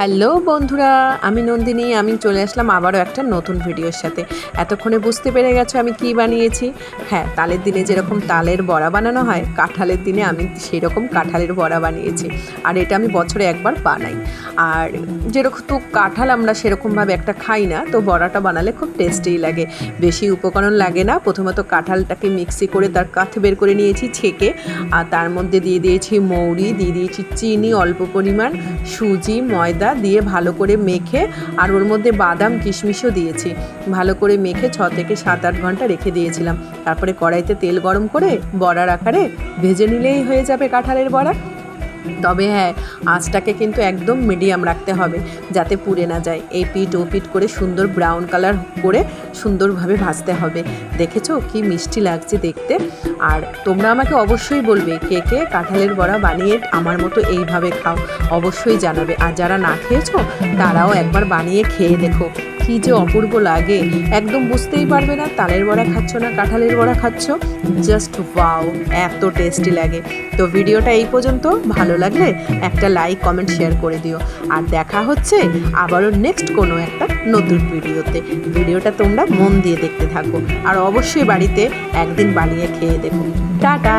Hello বন্ধুরা, আমি নন্দিনী। আমি চলে আসলাম আবারও একটা নতুন ভিডিওর সাথে। এতক্ষণে বুঝতে পেরে গেছো আমি কি বানিয়েছি। হ্যাঁ, তালের দিনে যেরকম তালের বড়া বানানো হয়, কাঁঠালের দিনে আমি সেই রকম কাঁঠালের বড়া বানিয়েছি। আর এটা আমি বছরে একবার বানাই। আর যেরকম তো কাঁঠাল আমরা সেরকমভাবে একটা খাই না, তো বড়াটা বানালে খুব টেস্টিই লাগে। বেশি উপকরণ লাগে না। প্রথমত কাঁঠালটাকে মিক্সি করে তার কাঠ বের করে নিয়েছি ছেঁকে, আর তার মধ্যে দিয়ে দিয়েছি মৌরি, দিয়ে দিয়েছি চিনি অল্প পরিমাণ, সুজি, ময়দা দিয়ে ভালো করে মেখে, আর ওর মধ্যে বাদাম কিশমিশও দিয়েছি। ভালো করে মেখে 6 থেকে 7-8 ঘন্টা রেখে দিয়েছিলাম। তারপরে কড়াইতে তেল গরম করে বড়ার আকারে ভেজে নিলেই হয়ে যাবে কাঁঠালের বড়া। তবে হ্যাঁ, আঁচটাকে কিন্তু একদম মিডিয়াম রাখতে হবে যাতে পুড়ে না যায়। এই পিঠ ও পিঠ করে সুন্দর ব্রাউন কালার করে সুন্দরভাবে ভাজতে হবে। দেখেছো কি মিষ্টি লাগছে দেখতে। আর তোমরা আমাকে অবশ্যই বলবে কে কে কাঁঠালের বড়া বানিয়ে আমার মতো এইভাবে খাও, অবশ্যই জানাবে। আর যারা না খেয়েছো তারাও একবার বানিয়ে খেয়ে দেখো, কি যে অপূর্ব লাগে। একদম বুঝতেই পারবে না তালের বড়া খাচ্ছ না কাঁঠালের বড়া খাচ্ছ। জাস্ট ওয়াও, এত টেস্টি লাগে। তো ভিডিওটা এই পর্যন্ত। ভালো লাগলে একটা লাইক, কমেন্ট, শেয়ার করে দিও। আর দেখা হচ্ছে আবারও নেক্সট কোনো একটা নতুন ভিডিওতে। ভিডিওটা তোমরা মন দিয়ে দেখতে থাকো, আর অবশ্যই বাড়িতে একদিন বানিয়ে খেয়ে দেখো। টাটা।